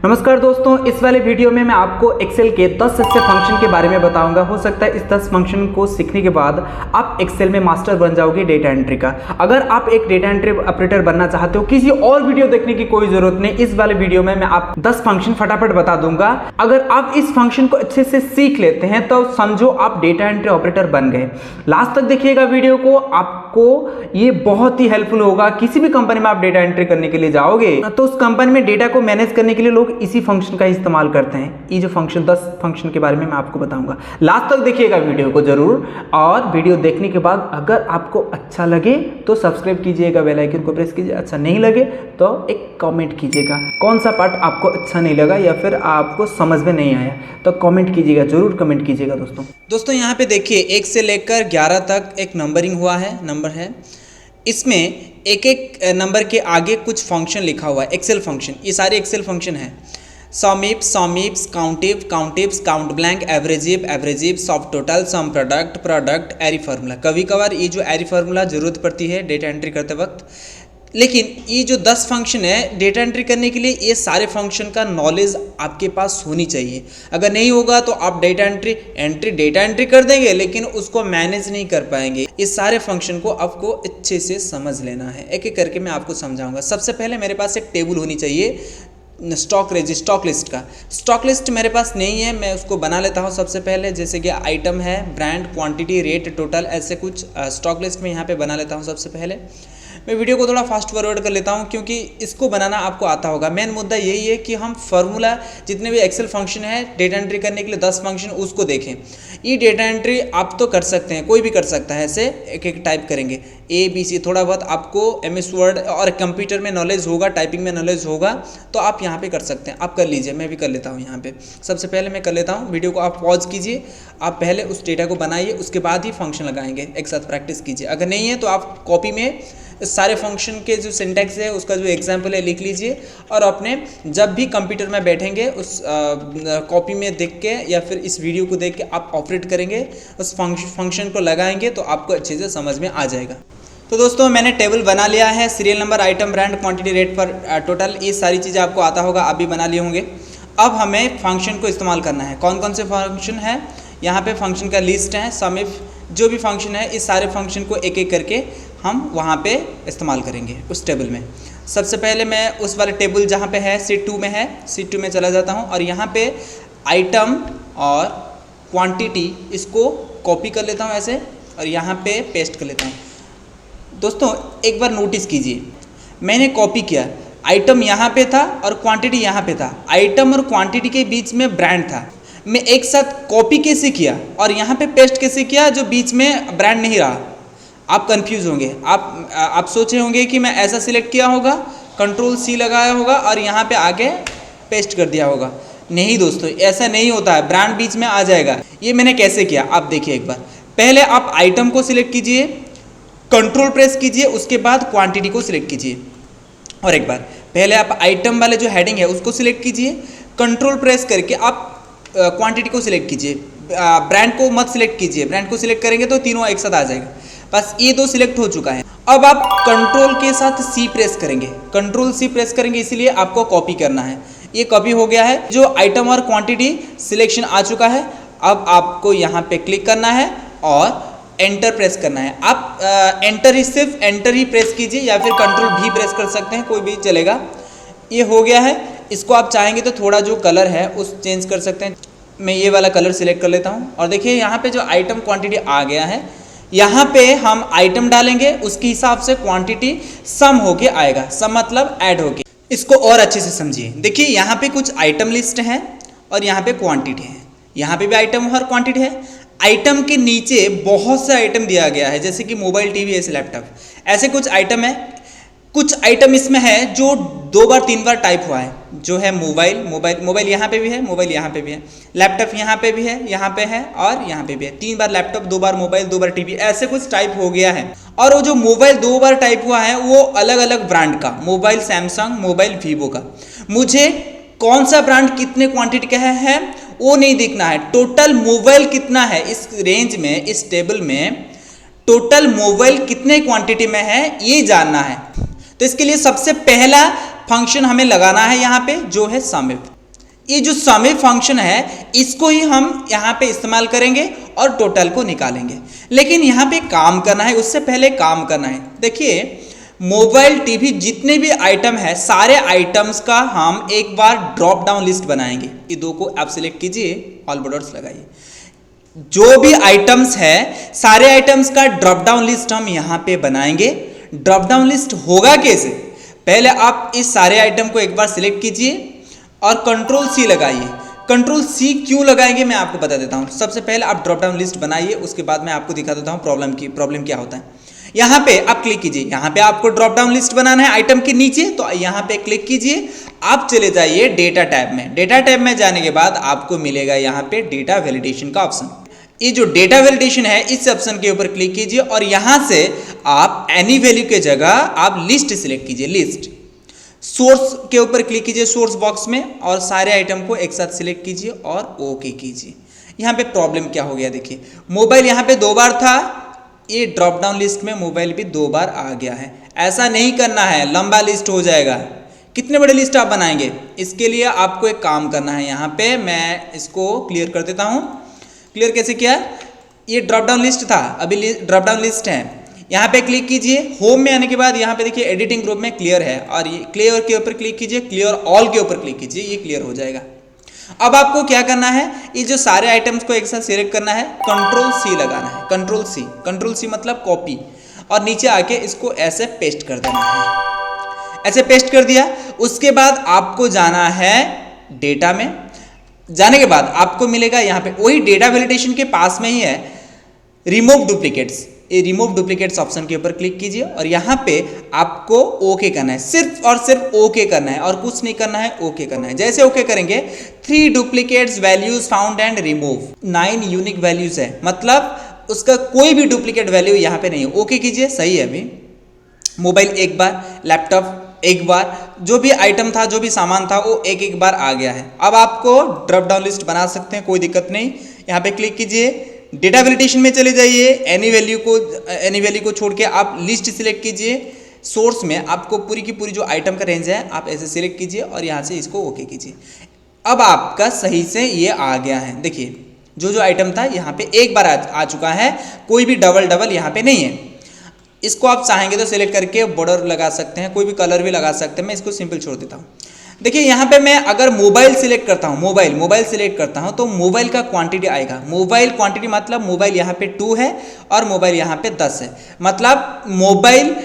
नमस्कार दोस्तों, इस वाले वीडियो में मैं आपको एक्सेल के 10 ऐसे फंक्शन के बारे में बताऊंगा। हो सकता है इस 10 फंक्शन को सीखने के बाद आप एक्सेल में मास्टर बन जाओगे डेटा एंट्री का। अगर आप एक डेटा एंट्री ऑपरेटर बनना चाहते हो, किसी और वीडियो देखने की कोई जरूरत नहीं। इस वाले वीडियो में मैं आप 10 फंक्शन फटाफट बता दूंगा। अगर आप इस फंक्शन को अच्छे से सीख लेते हैं तो समझो आप डेटा एंट्री ऑपरेटर बन गए। लास्ट तक देखिएगा वीडियो को, आपको ये बहुत ही हेल्पफुल होगा। किसी भी कंपनी में आप डेटा एंट्री करने के लिए जाओगे तो उस कंपनी में डेटा को मैनेज करने के लिए लोग इसी फंक्शन का इस्तेमाल करते हैं। ये जो फंक्शन 10 फंक्शन के बारे में मैं आपको बताऊंगा। लास्ट तक देखिएगा वीडियो को जरूर, और वीडियो देखने के बाद अगर आपको अच्छा लगे तो सब्सक्राइब कीजिएगा, बेल आइकन को प्रेस कीजिए। अच्छा नहीं लगे तो एक कमेंट कीजिएगा, कौन सा पार्ट आपको अच्छा नहीं लगा या फिर आपको समझ में नहीं आया तो कमेंट कीजिएगा, जरूर कमेंट कीजिएगा दोस्तों। यहाँ पे देखिए 1 से लेकर 11 तक एक नंबरिंग हुआ है, नंबर है। इसमें एक एक नंबर के आगे कुछ फंक्शन लिखा हुआ है, एक्सेल फंक्शन। ये सारे एक्सेल फंक्शन है। सॉमिप्स, काउंटिव, count blank, एवरेजिव, soft total, some product, एरी फार्मूला। कभी कभार ये जो एरी फार्मूला ज़रूरत पड़ती है डेटा एंट्री करते वक्त, लेकिन ये जो 10 फंक्शन है डेटा एंट्री करने के लिए, ये सारे फंक्शन का नॉलेज आपके पास होनी चाहिए। अगर नहीं होगा तो आप डेटा एंट्री कर देंगे लेकिन उसको मैनेज नहीं कर पाएंगे। इस सारे फंक्शन को आपको अच्छे से समझ लेना है। एक एक करके मैं आपको समझाऊंगा। सबसे पहले मेरे पास एक टेबल होनी चाहिए स्टॉक लिस्ट का। स्टॉक लिस्ट मेरे पास नहीं है, मैं उसको बना लेता हूँ सबसे पहले। जैसे कि आइटम है, ब्रांड, क्वांटिटी, रेट, टोटल, ऐसे कुछ स्टॉक लिस्ट में यहाँ पे बना लेता हूँ। सबसे पहले मैं वीडियो को थोड़ा फास्ट फॉरवर्ड कर लेता हूँ क्योंकि इसको बनाना आपको आता होगा। मेन मुद्दा यही है कि हम फार्मूला, जितने भी एक्सेल फंक्शन है डेटा एंट्री करने के लिए 10 फंक्शन, उसको देखें। ये डेटा एंट्री आप तो कर सकते हैं, कोई भी कर सकता है। ऐसे एक एक टाइप करेंगे ABC, थोड़ा बहुत आपको MS वर्ड और कंप्यूटर में नॉलेज होगा, टाइपिंग में नॉलेज होगा तो आप यहाँ पे कर सकते हैं। आप कर लीजिए, मैं भी कर लेता हूँ। यहाँ पे सबसे पहले मैं कर लेता हूँ। वीडियो को आप पॉज कीजिए, आप पहले उस डेटा को बनाइए, उसके बाद ही फंक्शन लगाएंगे। एक साथ प्रैक्टिस कीजिए। अगर नहीं है तो आप कॉपी में सारे फंक्शन के जो सिंटैक्स है उसका जो एग्जाम्पल है लिख लीजिए, और अपने जब भी कंप्यूटर में बैठेंगे उस कॉपी में देख के या फिर इस वीडियो को देख के आप ऑपरेट करेंगे, उस फंक्शन को लगाएंगे तो आपको अच्छे से समझ में आ जाएगा। तो दोस्तों मैंने टेबल बना लिया है। Serial number, item, brand, quantity, rate पर टोटल, ये सारी चीज़ें आपको आता होगा, आप भी बना लिए होंगे। अब हमें फंक्शन को इस्तेमाल करना है। कौन कौन से फंक्शन है यहाँ पे फंक्शन का लिस्ट है। सम इफ जो भी फंक्शन है, इस सारे फंक्शन को एक एक करके हम वहाँ पे इस्तेमाल करेंगे उस टेबल में। सबसे पहले मैं उस वाले टेबल जहाँ पे है शीट 2 में है, शीट 2 में चला जाता हूँ और यहाँ पे आइटम और क्वांटिटी इसको कॉपी कर लेता हूँ ऐसे, और यहाँ पे पेस्ट कर लेता हूँ। दोस्तों एक बार नोटिस कीजिए, मैंने कॉपी किया, आइटम यहाँ पे था और क्वांटिटी यहाँ पे था। आइटम और क्वांटिटी के बीच में ब्रांड था। मैं एक साथ कॉपी कैसे किया और यहाँ पे पेस्ट कैसे किया जो बीच में ब्रांड नहीं रहा? आप कंफ्यूज होंगे। आप सोचे होंगे कि मैं ऐसा सिलेक्ट किया होगा, कंट्रोल C लगाया होगा और यहाँ पे आगे पेस्ट कर दिया होगा। नहीं दोस्तों, ऐसा नहीं होता है, ब्रांड बीच में आ जाएगा। ये मैंने कैसे किया आप देखिए एक बार। पहले आप आइटम को सिलेक्ट कीजिए, कंट्रोल प्रेस कीजिए, उसके बाद क्वांटिटी को सिलेक्ट कीजिए। और एक बार पहले आप आइटम वाले जो हेडिंग है उसको सिलेक्ट कीजिए, कंट्रोल प्रेस करके आप क्वांटिटी को सिलेक्ट कीजिए। ब्रांड को मत सिलेक्ट कीजिए, ब्रांड को सिलेक्ट करेंगे तो तीनों एक साथ आ जाएगा। बस ये 2 सिलेक्ट हो चुका है। अब आप कंट्रोल के साथ C प्रेस करेंगे, कंट्रोल C प्रेस करेंगे, इसलिए आपको कॉपी करना है। ये कॉपी हो गया है। जो आइटम और क्वांटिटी सिलेक्शन आ चुका है, अब आपको यहाँ पे क्लिक करना है और एंटर प्रेस करना है। आप एंटर ही, सिर्फ एंटर ही प्रेस कीजिए या फिर कंट्रोल V प्रेस कर सकते हैं, कोई भी चलेगा। ये हो गया है। इसको आप चाहेंगे तो थोड़ा जो कलर है उस चेंज कर सकते हैं। मैं ये वाला कलर सिलेक्ट कर लेता हूँ और देखिए यहाँ पे जो आइटम क्वांटिटी आ गया है, यहाँ पे हम आइटम डालेंगे, उसके हिसाब से क्वांटिटी सम होके आएगा। सम मतलब ऐड होके। इसको और अच्छे से समझिए। देखिए यहाँ पे कुछ आइटम लिस्ट है और यहाँ पे क्वांटिटी है। यहाँ पे भी आइटम और क्वांटिटी है। आइटम के नीचे बहुत से आइटम दिया गया है, जैसे कि मोबाइल, टीवी, ऐसे लैपटॉप, ऐसे कुछ आइटम है। कुछ आइटम इसमें है जो 2 बार 3 बार टाइप हुआ है, जो है मोबाइल यहाँ पे भी है, मोबाइल यहाँ पे भी है, लैपटॉप यहाँ पे भी है, यहाँ पे है और यहाँ पे भी है। 3 बार लैपटॉप, 2 बार मोबाइल, 2 बार टीवी, ऐसे कुछ टाइप हो गया है। और वो जो मोबाइल 2 बार टाइप हुआ है वो अलग अलग ब्रांड का, मोबाइल सैमसंग, मोबाइल वीवो का। मुझे कौन सा ब्रांड कितने क्वांटिटी का है वो नहीं देखना है, टोटल मोबाइल कितना है इस रेंज में, इस टेबल में टोटल मोबाइल कितने क्वांटिटी में है ये जानना है। तो इसके लिए सबसे पहला फंक्शन हमें लगाना है यहाँ पे, जो है सम इफ। ये जो सम इफ फंक्शन है इसको ही हम यहाँ पे इस्तेमाल करेंगे और टोटल को निकालेंगे। लेकिन यहाँ पे काम करना है, उससे पहले काम करना है। देखिए मोबाइल टीवी जितने भी आइटम है सारे आइटम्स का हम एक बार ड्रॉप डाउन लिस्ट बनाएंगे। ये दो को आप सिलेक्ट कीजिए, ऑल बॉर्डर्स लगाइए। जो भी आइटम्स है सारे आइटम्स का ड्रॉप डाउन लिस्ट हम यहाँ पे बनाएंगे। ड्रॉप डाउन लिस्ट होगा कैसे, पहले आप इस सारे आइटम को एक बार सिलेक्ट कीजिए और कंट्रोल सी लगाइए। कंट्रोल सी क्यों लगाएंगे मैं आपको बता देता हूँ। सबसे पहले आप ड्रॉप डाउन लिस्ट बनाइए, उसके बाद मैं आपको दिखा देता हूँ प्रॉब्लम क्या होता है। यहाँ पे आप क्लिक कीजिए, यहाँ पे आपको ड्रॉप डाउन लिस्ट बनाना है आइटम के नीचे, तो यहाँ पे क्लिक कीजिए। आप चले जाइए डेटा टैब में। डेटा टैब में जाने के बाद आपको मिलेगा यहाँ पे डेटा वैलिडेशन का ऑप्शन। ये जो डेटा वैलिडेशन है इस ऑप्शन के ऊपर क्लिक कीजिए और यहाँ से आप एनी वैल्यू के जगह आप लिस्ट सिलेक्ट कीजिए। लिस्ट सोर्स के ऊपर क्लिक कीजिए सोर्स बॉक्स में और सारे आइटम को एक साथ सिलेक्ट कीजिए और ओके कीजिए। यहाँ पे प्रॉब्लम क्या हो गया देखिए, मोबाइल यहाँ पे 2 बार था, ये ड्रॉप डाउन लिस्ट में मोबाइल भी 2 बार आ गया है। ऐसा नहीं करना है, लंबा लिस्ट हो जाएगा। कितने बड़े लिस्ट आप बनाएंगे, इसके लिए आपको एक काम करना है। यहाँ पे मैं इसको क्लियर कर देता हूँ। क्लियर कैसे किया, ये ड्रॉप डाउन लिस्ट था, अभी ड्रॉप डाउन लिस्ट है। यहाँ पे क्लिक कीजिए, होम में आने के बाद यहाँ पे देखिए एडिटिंग ग्रुप में क्लियर है और ये क्लियर के ऊपर क्लिक कीजिए, क्लियर ऑल के ऊपर क्लिक कीजिए, ये क्लियर हो जाएगा। अब आपको क्या करना है, ये जो सारे आइटम्स को एक साथ सिलेक्ट करना है, कंट्रोल सी लगाना है। कंट्रोल सी मतलब कॉपी, और नीचे आके इसको ऐसे पेस्ट कर देना है। ऐसे पेस्ट कर दिया, उसके बाद आपको जाना है डेटा में। जाने के बाद आपको मिलेगा यहाँ पे वही डेटा वैलिडेशन के पास में ही है रिमूव डुप्लीकेट्स। ये रिमूव डुप्लीकेट्स ऑप्शन के ऊपर क्लिक कीजिए और यहाँ पे आपको ओके करना है, सिर्फ और सिर्फ ओके करना है और कुछ नहीं करना है, ओके करना है। जैसे ओके करेंगे 3 duplicates values found and remove, 9 unique values है, मतलब उसका कोई भी डुप्लीकेट वैल्यू यहाँ पे नहीं है। ओके कीजिए, सही है। अभी मोबाइल एक बार, लैपटॉप एक बार, जो भी आइटम था, जो भी सामान था वो एक बार आ गया है। अब आपको ड्रॉप डाउन लिस्ट बना सकते हैं, कोई दिक्कत नहीं। यहाँ पे क्लिक कीजिए, डेटा वैलिडेशन में चले जाइए, एनी वैल्यू को छोड़ के आप लिस्ट सिलेक्ट कीजिए। सोर्स में आपको पूरी की पूरी जो आइटम का रेंज है आप ऐसे सिलेक्ट कीजिए और यहाँ से इसको ओके कीजिए। अब आपका सही से ये आ गया है। देखिए जो आइटम था यहाँ पे एक बार आ चुका है, कोई भी डबल यहाँ पे नहीं है। इसको आप चाहेंगे तो सिलेक्ट करके बॉर्डर लगा सकते हैं, कोई भी कलर भी लगा सकते हैं। मैं इसको सिंपल छोड़ देता हूँ। देखिए यहाँ पे मैं अगर मोबाइल सिलेक्ट करता हूँ, मोबाइल सिलेक्ट करता हूँ तो मोबाइल का क्वांटिटी आएगा। मोबाइल क्वांटिटी मतलब मोबाइल यहाँ पे 2 है और मोबाइल यहाँ पे 10 है, मतलब मोबाइल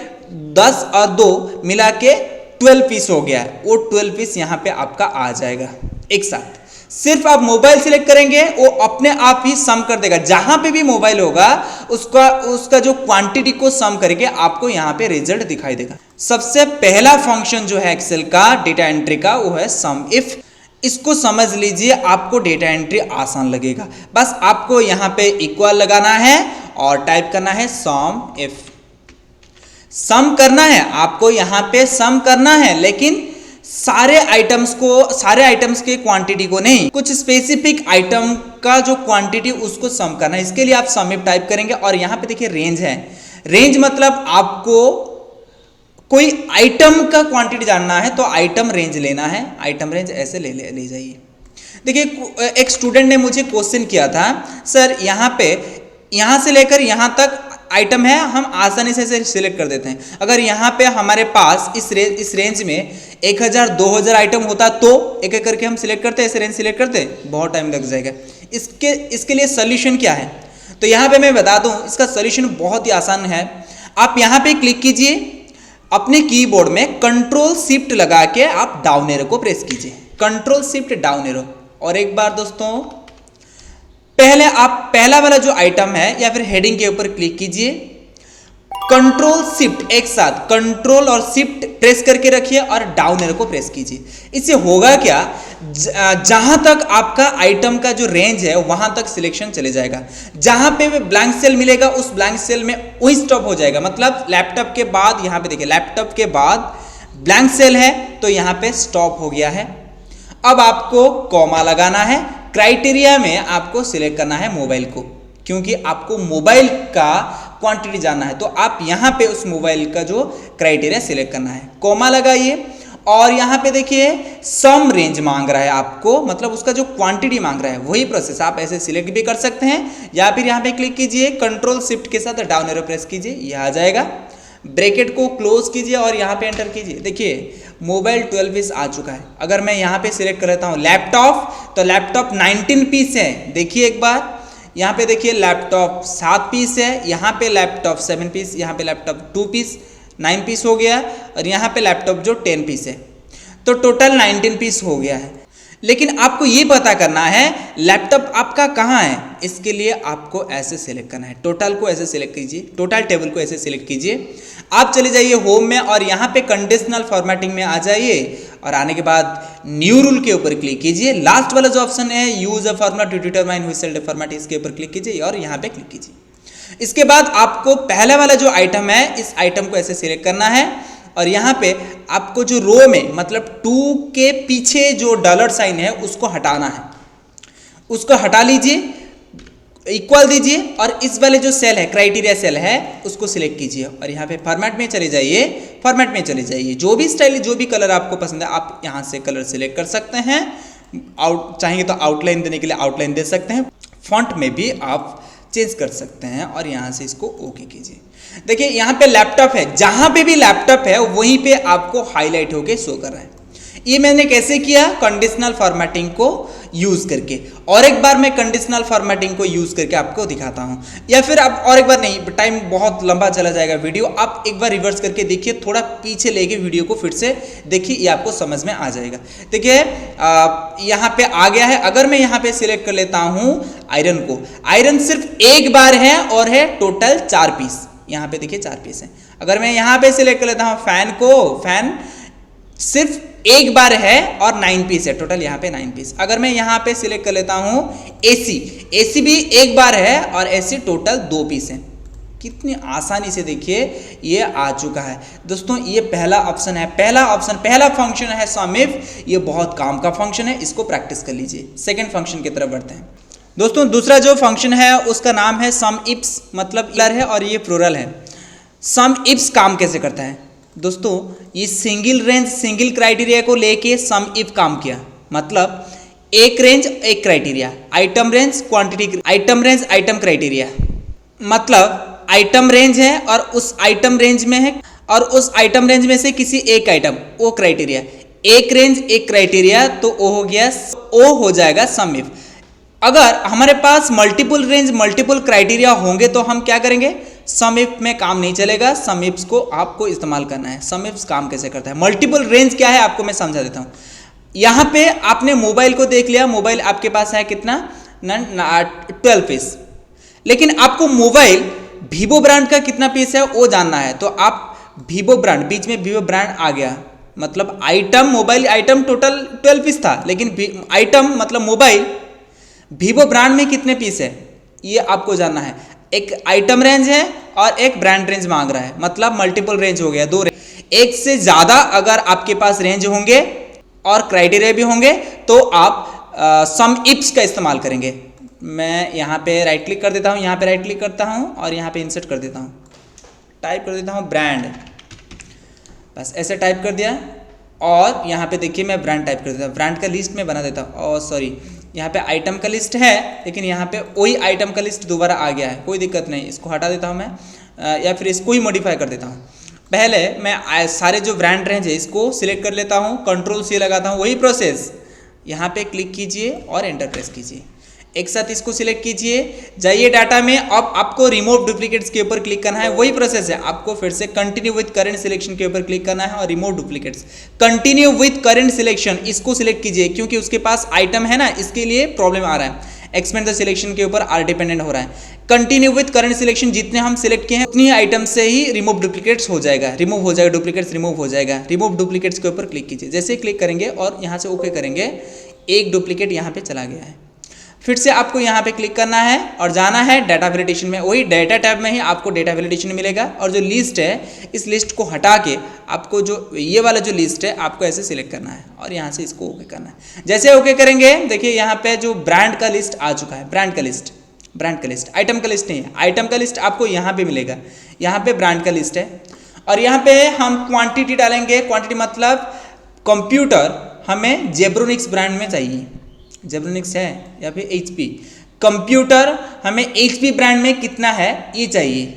10 और 2 मिला के 12 पीस हो गया है। वो 12 पीस यहाँ पे आपका आ जाएगा एक साथ। सिर्फ आप मोबाइल सिलेक्ट करेंगे वो अपने आप ही सम कर देगा। जहां पे भी मोबाइल होगा उसका जो क्वांटिटी को सम करके आपको यहाँ पे रिजल्ट दिखाई देगा। सबसे पहला फंक्शन जो है एक्सेल का डेटा एंट्री का वो है सम इफ। इसको समझ लीजिए, आपको डेटा एंट्री आसान लगेगा। बस आपको यहाँ पे इक्वल लगाना है और टाइप करना है सम इफ। सम करना है आपको, यहाँ पे सम करना है, लेकिन सारे आइटम्स के क्वांटिटी को नहीं, कुछ स्पेसिफिक आइटम का जो क्वांटिटी उसको सम करना है। इसके लिए आप सम इफ टाइप करेंगे और यहाँ पे देखिए रेंज है। रेंज मतलब आपको कोई आइटम का क्वांटिटी जानना है तो आइटम रेंज लेना है। आइटम रेंज ऐसे ले जाइए। देखिए एक स्टूडेंट ने मुझे क्वेश्चन किया था, सर यहाँ से लेकर यहाँ तक आइटम है, हम आसानी से सिलेक्ट कर देते हैं। अगर यहाँ पे हमारे पास इस रेंज में 1000 2000 आइटम होता तो एक एक करके हम सिलेक्ट करते, ऐसे रेंज सिलेक्ट करते, बहुत टाइम लग जाएगा। इसके लिए सोल्यूशन क्या है, तो यहाँ पे मैं बता दूं, इसका सोल्यूशन बहुत ही आसान है। आप यहाँ पे क्लिक कीजिए, अपने कीबोर्ड में कंट्रोल शिफ्ट लगा के आप डाउन एरो को प्रेस कीजिए, कंट्रोल शिफ्ट डाउन एरो। और एक बार दोस्तों पहले आप पहला वाला जो आइटम है या फिर हेडिंग के ऊपर क्लिक कीजिए, कंट्रोल शिफ्ट एक साथ, कंट्रोल और शिफ्ट प्रेस करके रखिए और डाउन एरो को प्रेस कीजिए। इससे होगा क्या, जहां तक आपका आइटम का जो रेंज है वहां तक सिलेक्शन चले जाएगा। जहां पे ब्लैंक सेल मिलेगा उस ब्लैंक सेल में वही स्टॉप हो जाएगा। मतलब लैपटॉप के बाद यहाँ पे देखिए, लैपटॉप के बाद ब्लैंक सेल है तो यहाँ पे स्टॉप हो गया है। अब आपको कॉमा लगाना है। क्राइटेरिया में आपको सिलेक्ट करना है मोबाइल को, क्योंकि आपको मोबाइल का क्वांटिटी जानना है। तो आप यहाँ पे उस मोबाइल का जो क्राइटेरिया सिलेक्ट करना है, कॉमा लगाइए और यहाँ पे देखिए सम रेंज मांग रहा है आपको, मतलब उसका जो क्वांटिटी मांग रहा है वही प्रोसेस आप ऐसे सिलेक्ट भी कर सकते हैं, या फिर यहाँ पे क्लिक कीजिए, कंट्रोल शिफ्ट के साथ डाउन एरो प्रेस कीजिए, ये आ जाएगा। ब्रैकेट को क्लोज कीजिए और यहाँ पे एंटर कीजिए। देखिए मोबाइल 12 पीस आ चुका है। अगर मैं यहाँ पे सिलेक्ट कर लेता हूँ लैपटॉप, तो लैपटॉप 19 पीस है। देखिए एक बार यहाँ पे देखिए लैपटॉप 7 पीस है, यहाँ पे लैपटॉप 7 पीस, यहाँ पे लैपटॉप 2 पीस, 9 पीस हो गया, और यहाँ पे लैपटॉप जो 10 पीस है, तो टोटल 19 पीस हो गया है। लेकिन आपको ये पता करना है लैपटॉप आपका कहाँ है, इसके लिए आपको ऐसे सिलेक्ट करना है, टोटल को ऐसे सिलेक्ट कीजिए, टोटल टेबल को ऐसे सिलेक्ट कीजिए। आप चले जाइए होम में और यहाँ पे कंडीशनल फॉर्मेटिंग में आ जाइए, और आने के बाद न्यू रूल के ऊपर क्लिक कीजिए। लास्ट वाला जो ऑप्शन है use a formula to determine which cell format, इसके ऊपर क्लिक कीजिए और यहाँ पे क्लिक कीजिए। इसके बाद आपको पहला वाला जो आइटम है, इस आइटम को ऐसे सिलेक्ट करना है, और यहाँ पे आपको जो रो में मतलब 2 के पीछे जो डॉलर साइन है उसको हटाना है, उसको हटा लीजिए, इक्वल दीजिए, और इस वाले जो सेल है क्राइटेरिया सेल है उसको सिलेक्ट कीजिए, और यहाँ पे फॉर्मेट में चले जाइए, फॉर्मेट में चले जाइए। जो भी स्टाइल, जो भी कलर आपको पसंद है आप यहाँ से कलर सिलेक्ट कर सकते हैं। चाहेंगे तो आउटलाइन देने के लिए आउटलाइन दे सकते हैं, फॉन्ट में भी आप चेंज कर सकते हैं, और यहाँ से इसको ओके कीजिए। देखिए यहाँ पे लैपटॉप है, जहां पे भी लैपटॉप है वहीं पे आपको हाईलाइट होके शो कर रहा है। ये मैंने कैसे किया, कंडीशनल फॉर्मेटिंग को यूज करके। और एक बार मैं कंडीशनल फॉर्मेटिंग को यूज करके आपको दिखाता हूं, या फिर आप और एक बार नहीं, टाइम बहुत लंबा चला जाएगा वीडियो, आप एक बार रिवर्स करके देखिए, थोड़ा पीछे लेके वीडियो को फिर से देखिए, ये आपको समझ में आ जाएगा। देखिए यहाँ पे आ गया है। अगर मैं यहाँ पे सिलेक्ट कर लेता हूँ आयरन को, आयरन सिर्फ एक बार है और है टोटल 4 पीस, यहाँ पे देखिए 4 पीस है। अगर मैं यहाँ पे सिलेक्ट कर लेता हूँ फैन को, फैन सिर्फ एक बार है और 9 पीस है, टोटल यहाँ पे 9 पीस। अगर मैं यहाँ पे सिलेक्ट कर लेता हूँ एसी, एसी भी एक बार है और एसी टोटल 2 पीस है। कितनी आसानी से देखिए ये आ चुका है। दोस्तों ये पहला ऑप्शन है, पहला फंक्शन है सम इफ, ये बहुत काम का फंक्शन है, इसको प्रैक्टिस कर लीजिए। सेकेंड फंक्शन की तरफ बढ़ते हैं। दोस्तों दूसरा जो फंक्शन है उसका नाम है सम इफ्स, मतलब प्लर है और ये प्लूरल है। सम इफ्स काम कैसे करता है दोस्तों, ये सिंगल रेंज सिंगल क्राइटेरिया को लेके सम इफ काम किया, मतलब एक रेंज एक criteria, item range quantity, item range item criteria, मतलब आइटम रेंज है और उस आइटम रेंज में है, और उस आइटम रेंज में से किसी एक आइटम, वो क्राइटेरिया, एक रेंज एक क्राइटेरिया, तो ओ हो गया, ओ हो जाएगा सम इफ। अगर हमारे पास मल्टीपल रेंज मल्टीपल क्राइटेरिया होंगे तो हम क्या करेंगे, सम इफ में काम नहीं चलेगा, सम इफ्स को आपको इस्तेमाल करना है। सम इफ्स काम कैसे करता है, मल्टीपल रेंज क्या है आपको मैं समझा देता हूँ। यहाँ पे आपने मोबाइल को देख लिया, मोबाइल आपके पास है कितना, 12 पीस, लेकिन आपको मोबाइल वीवो ब्रांड का कितना पीस है वो जानना है, तो आप वीवो ब्रांड, बीच में वीवो ब्रांड आ गया, मतलब item, mobile item total 12 piece था, लेकिन आइटम मतलब मोबाइल वीवो ब्रांड में कितने पीस है ये आपको जानना है। एक आइटम रेंज है और एक ब्रांड रेंज मांग रहा है, मतलब मल्टीपल रेंज हो गया, 2 रेंज। एक से ज़्यादा अगर आपके पास रेंज होंगे और क्राइटेरिया भी होंगे तो आप सम इफ्स का इस्तेमाल करेंगे। मैं यहाँ पे राइट क्लिक कर देता हूँ, यहाँ पे राइट क्लिक करता हूँ और यहाँ पे इंसर्ट कर देता हूँ, टाइप कर देता हूँ ब्रांड, बस ऐसे टाइप कर दिया, और यहाँ पे देखिए मैं ब्रांड टाइप कर देता हूँ, ब्रांड का लिस्ट में बना देता हूँ। और सॉरी, यहाँ पे आइटम का लिस्ट है, लेकिन यहाँ पे वही आइटम का लिस्ट दोबारा आ गया है, कोई दिक्कत नहीं, इसको हटा देता हूँ मैं, या फिर इसको ही मॉडिफाई कर देता हूँ। पहले मैं सारे जो ब्रांड रेंज है इसको सिलेक्ट कर लेता हूँ, कंट्रोल C लगाता हूँ, वही प्रोसेस, यहाँ पे क्लिक कीजिए और एंटर प्रेस कीजिए, एक साथ इसको सिलेक्ट कीजिए, जाइए डाटा में, अब आपको रिमूव डुप्लीकेट्स के ऊपर क्लिक करना है, वही प्रोसेस है, आपको फिर से कंटिन्यू विद करंट सिलेक्शन के ऊपर क्लिक करना है और remove duplicates, continue with current selection इसको सिलेक्ट कीजिए, क्योंकि उसके पास आइटम है ना, इसके लिए प्रॉब्लम आ रहा है, एक्सपेंड द सिलेक्शन के ऊपर आर डिपेंडेंट हो रहा है। कंटिन्यू विद करंट सिलेक्शन, जितने हम सिलेक्ट किए हैं उतनी आइटम से ही रिमूव डुप्लीकेट्स हो जाएगा, रिमूव हो जाएगा, डुप्लीकेट्स रिमूव हो जाएगा। रिमूव डुप्लीकेट्स के ऊपर क्लिक कीजिए, जैसे क्लिक करेंगे और यहाँ से ओके करेंगे, एक डुप्लीकेट यहाँ पे चला गया है। फिर से आपको यहाँ पे क्लिक करना है और जाना है डाटा वैलिडेशन में, वही डाटा टैब में ही आपको डाटा वैलिडेशन मिलेगा, और जो लिस्ट है इस लिस्ट को हटा के आपको जो ये वाला जो लिस्ट है आपको ऐसे सिलेक्ट करना है और यहाँ से इसको ओके करना है। जैसे ओके करेंगे देखिए यहाँ पे जो ब्रांड का लिस्ट आ चुका है, ब्रांड का लिस्ट, आइटम का लिस्ट नहीं है, आइटम का लिस्ट आपको यहाँ पे मिलेगा, यहाँ पे ब्रांड का लिस्ट है, और यहाँ पे हम क्वांटिटी डालेंगे, क्वांटिटी मतलब कंप्यूटर हमें जेब्रोनिक्स ब्रांड में चाहिए, जेब्रोनिक्स है या फिर HP। कंप्यूटर हमें HP ब्रांड में कितना है ये चाहिए,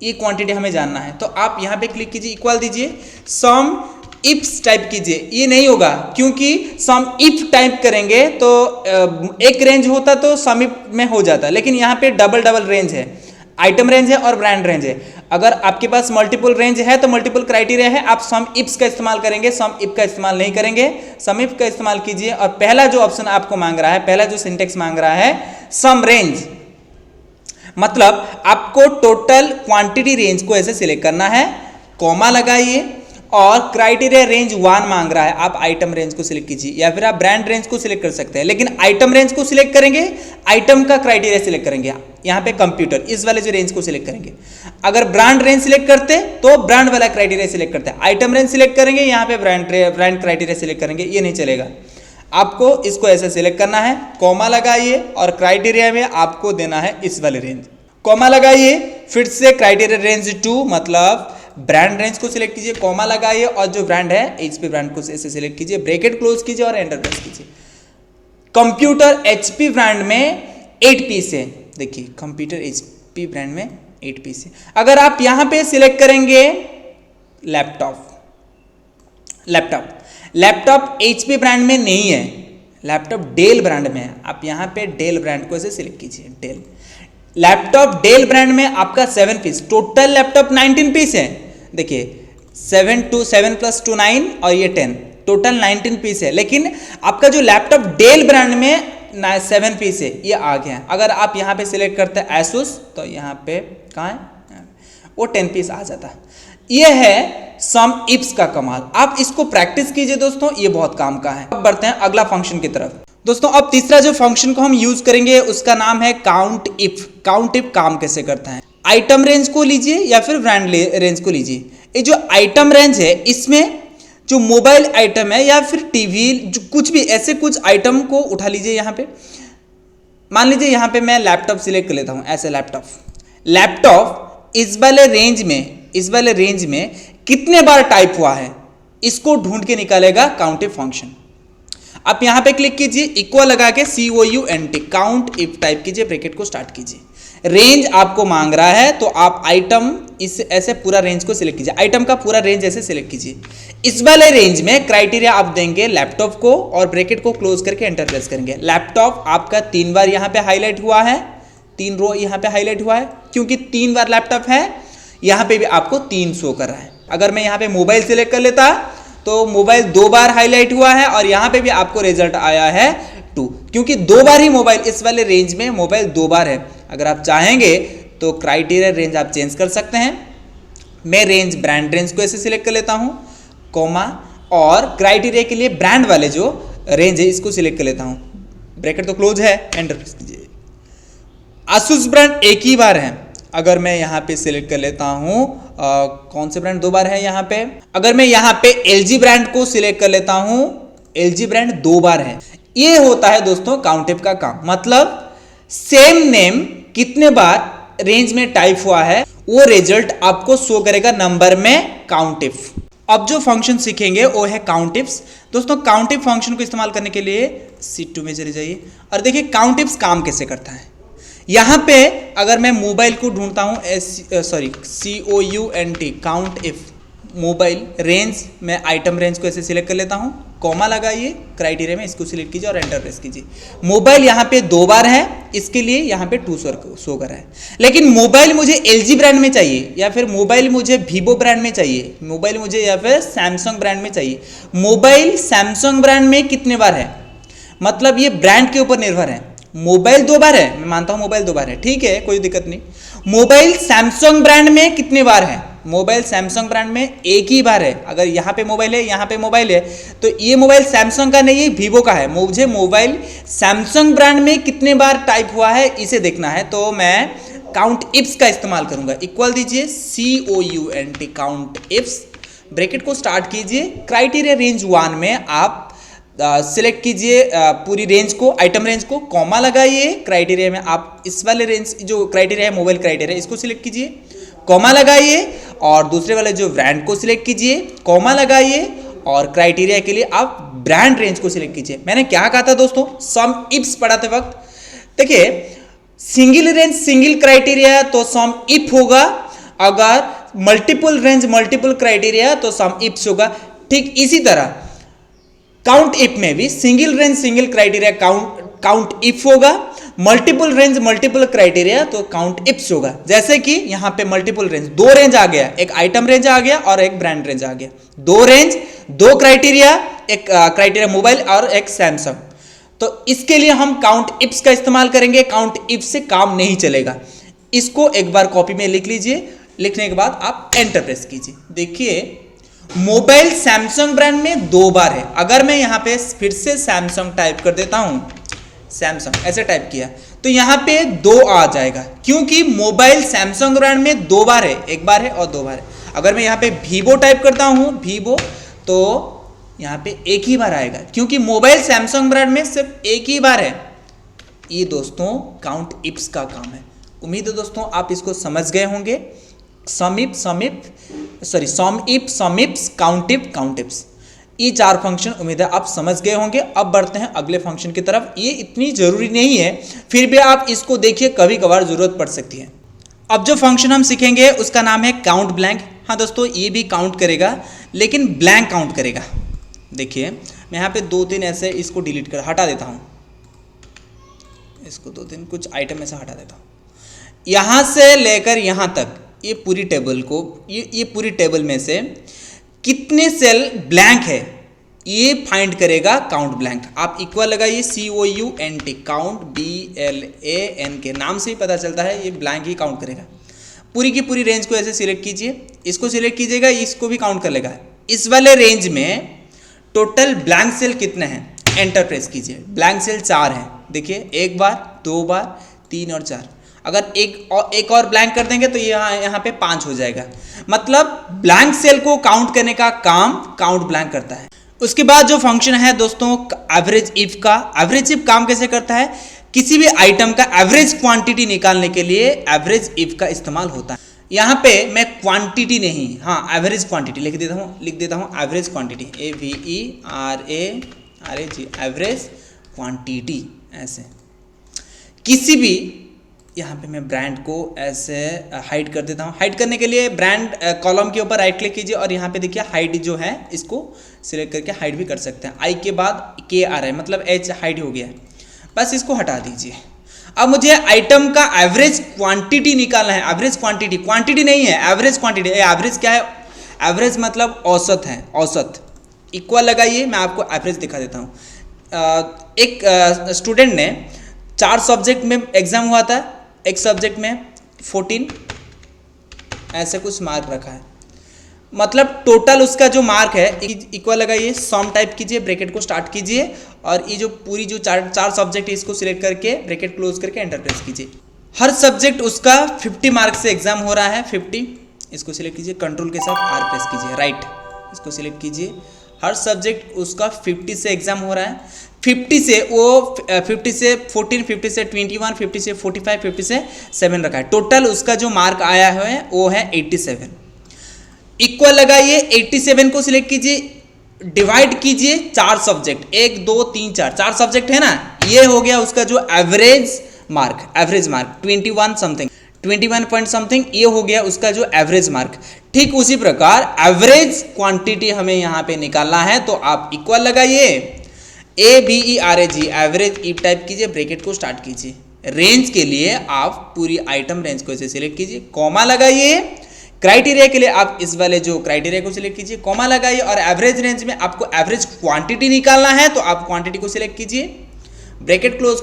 ये क्वांटिटी हमें जानना है। तो आप यहाँ पे क्लिक कीजिए, इक्वल दीजिए, सम इफ्स टाइप कीजिए। ये नहीं होगा क्योंकि सम इफ टाइप करेंगे तो एक रेंज होता तो सम इफ में हो जाता, लेकिन यहाँ पे डबल डबल रेंज है, आइटम रेंज है और ब्रांड रेंज है। अगर आपके पास मल्टीपल रेंज है तो मल्टीपल क्राइटेरिया है, आप सम इफ्स का इस्तेमाल करेंगे, सम इफ का इस्तेमाल नहीं करेंगे। सम इफ का इस्तेमाल कीजिए और पहला जो ऑप्शन आपको मांग रहा है, पहला जो सिंटेक्स मांग रहा है सम रेंज, मतलब आपको टोटल क्वांटिटी रेंज को ऐसे सिलेक्ट करना है, कॉमा लगाइए और क्राइटेरिया रेंज 1 मांग रहा है, आप आइटम रेंज को सिलेक्ट कीजिए या फिर आप ब्रांड रेंज को सिलेक्ट कर सकते हैं। लेकिन आइटम रेंज को सिलेक्ट करेंगे, आइटम का क्राइटेरिया सिलेक्ट करेंगे, यहाँ पे कंप्यूटर इस वाले जो रेंज को सिलेक्ट करेंगे। अगर ब्रांड रेंज सिलेक्ट करते तो ब्रांड वाला क्राइटेरिया सिलेक्ट करते हैं, आइटम रेंज सिलेक्ट करेंगे, यहाँ पे ब्रांड क्राइटेरिया सिलेक्ट करेंगे, ये नहीं चलेगा। आपको इसको ऐसे सिलेक्ट करना है, कॉमा लगाइए और क्राइटेरिया में आपको देना है इस वाले रेंज, कॉमा लगाइए, फिर से क्राइटेरिया रेंज 2 मतलब ब्रांड रेंज को सिलेक्ट कीजिए, कॉमा लगाइए और जो ब्रांड है HP ब्रांड को ऐसे सिलेक्ट कीजिए, ब्रैकेट क्लोज कीजिए और एंटर प्रेस कीजिए। कंप्यूटर HP ब्रांड में 8 पीस है, देखिए कंप्यूटर HP ब्रांड में 8 पीस है। अगर आप यहां पे सिलेक्ट करेंगे लैपटॉप HP ब्रांड में नहीं है, लैपटॉप डेल ब्रांड में है, आप यहां पे डेल ब्रांड को ऐसे सिलेक्ट कीजिए, डेल लैपटॉप डेल ब्रांड में आपका 7 पीस, टोटल लैपटॉप 19 पीस है, देखिए 7 + 2 9 और ये 10, टोटल 19 पीस है। लेकिन आपका जो लैपटॉप डेल ब्रांड में 7 पीस है ये आ गया है। अगर आप यहाँ पे सिलेक्ट करते हैं एसुस तो यहाँ पे कहाँ है वो 10 पीस आ जाता है। ये है सम इफ्स का कमाल, आप इसको प्रैक्टिस कीजिए दोस्तों, ये बहुत काम का है। अब बढ़ते हैं अगला फंक्शन की तरफ दोस्तों। अब तीसरा जो फंक्शन को हम यूज करेंगे उसका नाम है काउंट इफ। काउंट इफ काम कैसे करता है, आइटम रेंज को लीजिए या फिर ब्रांड रेंज को लीजिए। ये जो आइटम रेंज है इसमें जो मोबाइल आइटम है या फिर टीवी जो कुछ भी ऐसे कुछ आइटम को उठा लीजिए। यहाँ पे मान लीजिए यहाँ पे मैं लैपटॉप सिलेक्ट कर लेता हूँ, ऐसे लैपटॉप इस वाले रेंज में कितने बार टाइप हुआ है इसको ढूंढ के निकालेगा काउंट इफ फंक्शन। आप यहाँ पे क्लिक कीजिए, इक्वल लगा के COUNT काउंट इफ टाइप कीजिए, ब्रैकेट को स्टार्ट कीजिए। रेंज आपको मांग रहा है तो आप आइटम इस ऐसे पूरा रेंज को सिलेक्ट कीजिए, आइटम का पूरा रेंज ऐसे सिलेक्ट कीजिए। इस वाले रेंज में क्राइटेरिया आप देंगे लैपटॉप को और ब्रैकेट को क्लोज करके एंटर प्रेस करेंगे। लैपटॉप आपका 3 बार यहाँ पे हाईलाइट हुआ है, 3 रो यहाँ पे हाईलाइट हुआ है क्योंकि 3 बार लैपटॉप है, यहाँ पे भी आपको 3 शो कर रहा है। अगर मैं यहाँ पे मोबाइल सिलेक्ट कर लेता तो मोबाइल 2 बार हाईलाइट हुआ है और यहाँ पे भी आपको रिजल्ट आया है 2, क्योंकि 2 बार ही मोबाइल इस वाले रेंज में मोबाइल 2 बार है। अगर आप चाहेंगे तो क्राइटेरिया रेंज आप चेंज कर सकते हैं। मैं रेंज ब्रांड रेंज को ऐसे सिलेक्ट कर लेता हूँ, कॉमा और क्राइटेरिया के लिए ब्रांड वाले जो रेंज है इसको सिलेक्ट कर लेता हूँ, ब्रैकेट तो क्लोज है, एंटर प्रेस कीजिए। आसूस ब्रांड एक ही बार है, अगर मैं यहाँ पे सिलेक्ट कर लेता हूँ कौन से ब्रांड 2 बार है यहाँ पे, अगर मैं यहाँ पे LG ब्रांड को सिलेक्ट कर लेता हूँ, LG ब्रांड 2 बार है। ये होता है दोस्तों काउंट इफ का काम, मतलब सेम नेम कितने बार रेंज में टाइप हुआ है वो रिजल्ट आपको शो करेगा नंबर में काउंट इफ। अब जो फंक्शन सीखेंगे वो है काउंट इफ्स। दोस्तों काउंट इफ फंक्शन को इस्तेमाल करने के लिए शीट 2 में चले जाइए और देखिए काउंट इफ्स काम कैसे करता है। यहाँ पे अगर मैं मोबाइल को ढूंढता हूँ COUNT count if mobile range, मैं आइटम रेंज को ऐसे सिलेक्ट कर लेता हूँ, कॉमा लगाइए, क्राइटेरिया में इसको सिलेक्ट कीजिए और एंटर प्रेस कीजिए। मोबाइल यहाँ पे 2 बार है, इसके लिए यहाँ पे 2 शो कर रहा है। लेकिन मोबाइल मुझे LG ब्रांड में चाहिए या फिर मोबाइल मुझे Vivo ब्रांड में चाहिए, मोबाइल मुझे या फिर सैमसंग ब्रांड में चाहिए। मोबाइल सैमसंग ब्रांड में कितने बार है, मतलब ये ब्रांड के ऊपर निर्भर है। मोबाइल 2 बार है, मैं मानता हूँ मोबाइल 2 बार है, ठीक है कोई दिक्कत नहीं। मोबाइल सैमसंग ब्रांड में कितने बार है, मोबाइल सैमसंग ब्रांड में एक ही बार है। अगर यहाँ पे मोबाइल है, यहाँ पे मोबाइल है, तो ये मोबाइल सैमसंग का नहीं है, Vivo का है। मुझे मोबाइल सैमसंग ब्रांड में कितने बार टाइप हुआ है इसे देखना है, तो मैं काउंट इफ्स का इस्तेमाल करूंगा। इक्वल दीजिए COUNT काउंट इफ्स, ब्रैकेट को स्टार्ट कीजिए। क्राइटेरिया रेंज 1 में आप सिलेक्ट कीजिए पूरी रेंज को, आइटम रेंज को, कॉमा लगाइए। क्राइटेरिया में आप इस वाले रेंज जो क्राइटेरिया है मोबाइल क्राइटेरिया, इसको सिलेक्ट कीजिए, कॉमा लगाइए और दूसरे वाले जो ब्रांड को सिलेक्ट कीजिए, कॉमा लगाइए और क्राइटेरिया के लिए आप ब्रांड रेंज को सिलेक्ट कीजिए। मैंने क्या कहा था दोस्तों सम इफ्स पढ़ाते वक्त, देखिए सिंगल रेंज सिंगल क्राइटेरिया तो सम इफ होगा, अगर मल्टीपल रेंज मल्टीपल क्राइटेरिया तो सम इफ्स होगा। ठीक इसी तरह काउंट इफ में भी single range single criteria count if होगा, मल्टीपल रेंज मल्टीपल क्राइटेरिया तो काउंट इफ्स होगा। जैसे कि यहां पे मल्टीपल रेंज, दो रेंज आ गया, एक आइटम रेंज आ गया और एक ब्रांड रेंज आ गया, दो रेंज दो क्राइटेरिया, एक क्राइटेरिया मोबाइल और एक सैमसंग। तो इसके लिए हम काउंट इफ्स का इस्तेमाल करेंगे, काउंट इफ से काम नहीं चलेगा। इसको एक बार कॉपी में लिख लीजिए, लिखने के बाद आप एंटर प्रेस कीजिए। देखिए मोबाइल सैमसंग ब्रांड में दो बार है, अगर मैं यहां पे फिर से सैमसंग टाइप कर देता हूं, सैमसंग ऐसे टाइप किया तो यहां पे दो आ जाएगा, क्योंकि मोबाइल सैमसंग ब्रांड में दो बार है, एक बार है और दो बार है। अगर मैं यहां पे वीवो टाइप करता हूं वीवो, तो यहां पे एक ही बार आएगा, क्योंकि मोबाइल सैमसंग ब्रांड में सिर्फ एक ही बार है। ये दोस्तों काउंट इफ्स का काम है। उम्मीद है दोस्तों आप इसको समझ गए होंगे। सम इफ्स, काउंट इफ्स, ये चार फंक्शन उम्मीद है आप समझ गए होंगे। अब बढ़ते हैं अगले फंक्शन की तरफ। ये इतनी जरूरी नहीं है, फिर भी आप इसको देखिए, कभी कभार जरूरत पड़ सकती है। अब जो फंक्शन हम सीखेंगे उसका नाम है काउंट ब्लैंक। हाँ दोस्तों ये भी काउंट करेगा, लेकिन ब्लैंक काउंट करेगा। देखिए मैं यहाँ पे दो तीन ऐसे इसको डिलीट कर हटा देता हूँ, इसको दो तीन कुछ आइटम ऐसे हटा देता हूँ। यहाँ से लेकर यहाँ तक ये पूरी टेबल को, ये पूरी टेबल में से कितने सेल ब्लैंक है ये फाइंड करेगा काउंट ब्लैंक। आप इक्वल लगाइए COUNT, काउंट BLAN के नाम से ही पता चलता है ये ब्लैंक ही काउंट करेगा। पूरी की पूरी रेंज को ऐसे सिलेक्ट कीजिए, इसको सिलेक्ट कीजिएगा, इसको भी काउंट कर लेगा। इस वाले रेंज में टोटल ब्लैंक सेल कितने हैं एंटर प्रेस कीजिए। ब्लैंक सेल 4 हैं, देखिए एक बार, दो बार, 3 और 4। अगर एक और ब्लैंक कर देंगे तो यहाँ पे 5 हो जाएगा। मतलब ब्लैंक सेल को काउंट करने का काम काउंट ब्लैंक करता है। उसके बाद जो फंक्शन है दोस्तों एवरेज इफ का। एवरेज इफ काम कैसे करता है, किसी भी आइटम का एवरेज क्वांटिटी निकालने के लिए एवरेज इफ का इस्तेमाल होता है। यहाँ पे मैं क्वांटिटी नहीं, हाँ एवरेज क्वांटिटी लिख देता हूँ average quantity, AVERAG, average quantity. ऐसे किसी भी, यहाँ पे मैं ब्रांड को ऐसे हाइड कर देता हूँ। हाइड करने के लिए ब्रांड कॉलम के ऊपर राइट क्लिक कीजिए और यहाँ पे देखिए हाइड जो है इसको सिलेक्ट करके हाइड भी कर सकते हैं। आई के बाद के आ रहा है, मतलब H हाइड हो गया है, बस इसको हटा दीजिए। अब मुझे आइटम का एवरेज क्वांटिटी निकालना है। एवरेज क्वांटिटी नहीं है, एवरेज क्वांटिटी। एवरेज क्या है, एवरेज मतलब औसत है, औसत। इक्वल लगाइए, मैं आपको एवरेज दिखा देता हूँ। एक स्टूडेंट ने 4 सब्जेक्ट में एग्जाम हुआ था, एक सब्जेक्ट में 14 ऐसे कुछ मार्क रखा है, मतलब टोटल उसका जो मार्क है इक्वल लगाइए, सम टाइप कीजिए, ब्रैकेट को स्टार्ट कीजिए और ये जो पूरी जो चार सब्जेक्ट है इसको सिलेक्ट करके ब्रैकेट क्लोज करके एंटर प्रेस कीजिए। हर सब्जेक्ट उसका 50 मार्क से एग्जाम हो रहा है, 50। इसको सिलेक्ट कीजिए, कंट्रोल के साथ R प्रेस कीजिए, राइट इसको सिलेक्ट कीजिए। हर सब्जेक्ट उसका 50 से एग्जाम हो रहा है। 50 से 14, 50 से 21, 50 से 45, 50 से 7 रखा है। टोटल उसका जो मार्क आया है वो है 87। इक्वल लगाइए, 87 को सिलेक्ट कीजिए, डिवाइड कीजिए 4 सब्जेक्ट, 1 2 3 4 सब्जेक्ट है ना, ये हो गया उसका जो average mark 21 something, 21 point something, ये हो गया उसका जो एवरेज मार्क। ठीक उसी प्रकार एवरेज क्वांटिटी हमें यहाँ पे निकालना है, तो आप इक्वल लगाइए, AVERAG एवरेज इफ टाइप कीजिए, ब्रैकेट को स्टार्ट कीजिए। रेंज के लिए आप पूरी आइटम रेंज को ऐसे सिलेक्ट कीजिए, कॉमा लगाइए। क्राइटेरिया के लिए आप इस वाले जो क्राइटेरिया को सिलेक्ट कीजिए, कॉमा लगाइए। और एवरेज रेंज में आपको एवरेज क्वांटिटी निकालना है, तो आप क्वांटिटी को सिलेक्ट कीजिए, ब्रैकेट क्लोज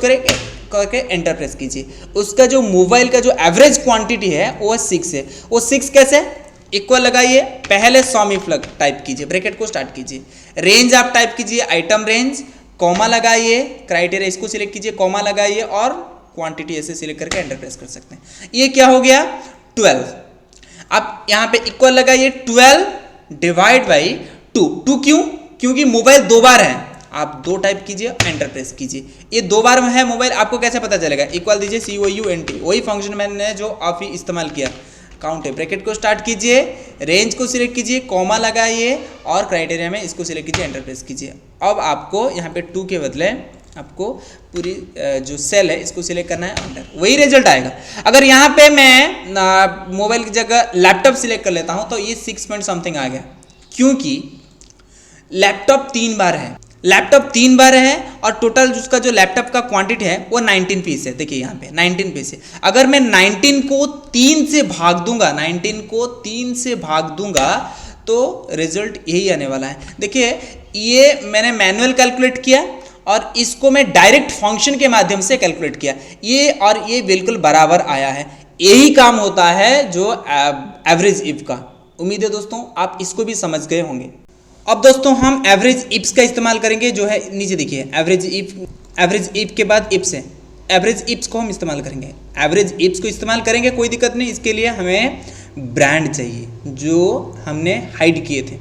करके एंटर प्रेस कीजिए। उसका जो मोबाइल का जो एवरेज क्वांटिटी है वो 6 है। वो 6 कैसे, इक्वल लगाइए, पहले सम इफ टाइप कीजिए, ब्रैकेट को स्टार्ट कीजिए, रेंज आप टाइप कीजिए, आइटम रेंज, कॉमा लगाइए, क्राइटेरिया इसको सिलेक्ट कीजिए, कॉमा लगाइए और क्वांटिटी ऐसे सिलेक्ट करके एंटर प्रेस कर सकते हैं। ये क्या हो गया 12। आप यहाँ पे इक्वल लगाइए, 12 डिवाइड बाई 2 क्यों, क्योंकि मोबाइल 2 बार है, आप 2 टाइप कीजिए, एंटर प्रेस कीजिए। ये 2 बार में है मोबाइल, आपको कैसे पता चलेगा, इक्वल दीजिए COUNT, वही फंक्शन मैंने जो आप ही इस्तेमाल किया, काउंट ए ब्रैकेट को स्टार्ट कीजिए, रेंज को सिलेक्ट कीजिए, कॉमा लगाइए और क्राइटेरिया में इसको सिलेक्ट कीजिए, एंटर प्रेस कीजिए। अब आपको यहाँ पे 2 के बदले आपको पूरी जो सेल है इसको सिलेक्ट करना है, अंडर, वही रिजल्ट आएगा। अगर यहाँ पे मैं मोबाइल की जगह लैपटॉप सिलेक्ट कर लेता हूँ तो ये 6 पॉइंट समथिंग आ गया, क्योंकि लैपटॉप 3 बार है, लैपटॉप 3 बार है और टोटल उसका जो लैपटॉप का क्वांटिटी है वो 19 पीस है। देखिए यहाँ पे 19 पीस है। अगर मैं 19 को 3 से भाग दूंगा, 19 को 3 से भाग दूंगा तो रिजल्ट यही आने वाला है। देखिए ये मैंने मैनुअल कैलकुलेट किया और इसको मैं डायरेक्ट फंक्शन के माध्यम से कैलकुलेट किया, ये और ये बिल्कुल बराबर आया है। यही काम होता है जो एवरेज इफ का। उम्मीद है दोस्तों आप इसको भी समझ गए होंगे। अब दोस्तों हम एवरेज इफ्स का इस्तेमाल करेंगे, जो है नीचे देखिए एवरेज इफ के बाद इफ्स है, एवरेज इफ्स को हम इस्तेमाल करेंगे। एवरेज इफ्स को इस्तेमाल करेंगे, कोई दिक्कत नहीं। इसके लिए हमें ब्रांड चाहिए जो हमने हाइड किए थे।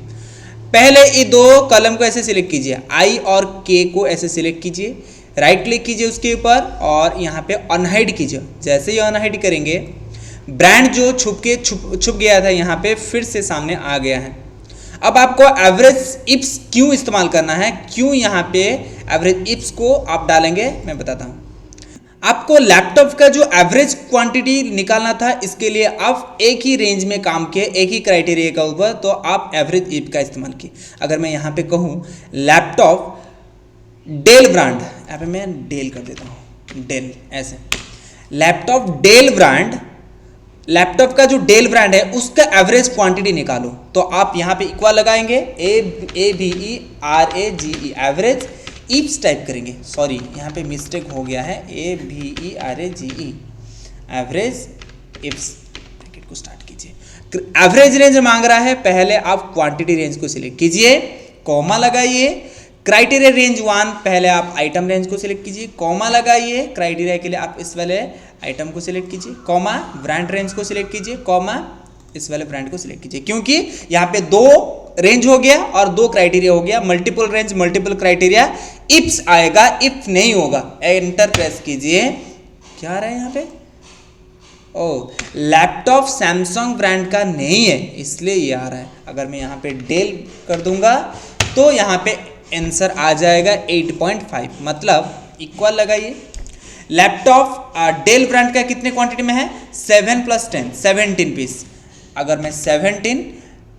पहले ये 2 कॉलम को ऐसे सिलेक्ट कीजिए, आई और के को ऐसे सिलेक्ट कीजिए, राइट क्लिक कीजिए उसके ऊपर और यहाँ पे अनहाइड कीजिए। जैसे ही अनहाइड करेंगे ब्रांड जो छुप गया था यहाँ पे फिर से सामने आ गया है। अब आपको एवरेज इफ्स क्यों इस्तेमाल करना है, क्यों यहाँ पे एवरेज इफ्स को आप डालेंगे मैं बताता हूँ। आपको लैपटॉप का जो एवरेज क्वांटिटी निकालना था, इसके लिए आप एक ही रेंज में काम किए, एक ही क्राइटेरिया का ऊपर, तो आप एवरेज इफ का इस्तेमाल किए। अगर मैं यहाँ पे कहूँ लैपटॉप डेल ब्रांड, यहाँ पे मैं डेल कर देता हूँ, डेल ऐसे, लैपटॉप डेल ब्रांड, लैपटॉप का जो डेल ब्रांड है उसका एवरेज क्वांटिटी निकालो, तो आप यहाँ पे इक्वल लगाएंगे, AVERAGE एवरेज इफ्स टाइप करेंगे। सॉरी यहाँ पे मिस्टेक हो गया है, AVERAGE एवरेज इफ्स, ब्रैकेट को स्टार्ट कीजिए। एवरेज रेंज मांग रहा है, पहले आप क्वांटिटी रेंज को सिलेक्ट कीजिए, कॉमा लगाइए, क्राइटेरिया रेंज 1, पहले आप आइटम रेंज को सिलेक्ट कीजिए, कॉमा लगाइए, क्राइटेरिया के लिए आप इस वाले आइटम को सिलेक्ट कीजिए, कॉमा ब्रांड रेंज को सिलेक्ट कीजिए, कॉमा इस वाले ब्रांड को सिलेक्ट कीजिए, क्योंकि यहाँ पे 2 रेंज हो गया और 2 क्राइटेरिया हो गया, multiple range multiple criteria, ifs आएगा, इफ नहीं होगा। एंटर प्रेस कीजिए, क्या आ रहा है यहाँ पे, ओ लैपटॉप सैमसंग ब्रांड का नहीं है इसलिए ये आ रहा है। अगर मैं यहाँ पे डेल कर दूंगा तो यहाँ पे आंसर आ जाएगा 8.5, मतलब इक्वल लगाइए। लैपटॉप डेल ब्रांड का कितने क्वांटिटी में है, 7 + 10 17 पीस। अगर मैं 17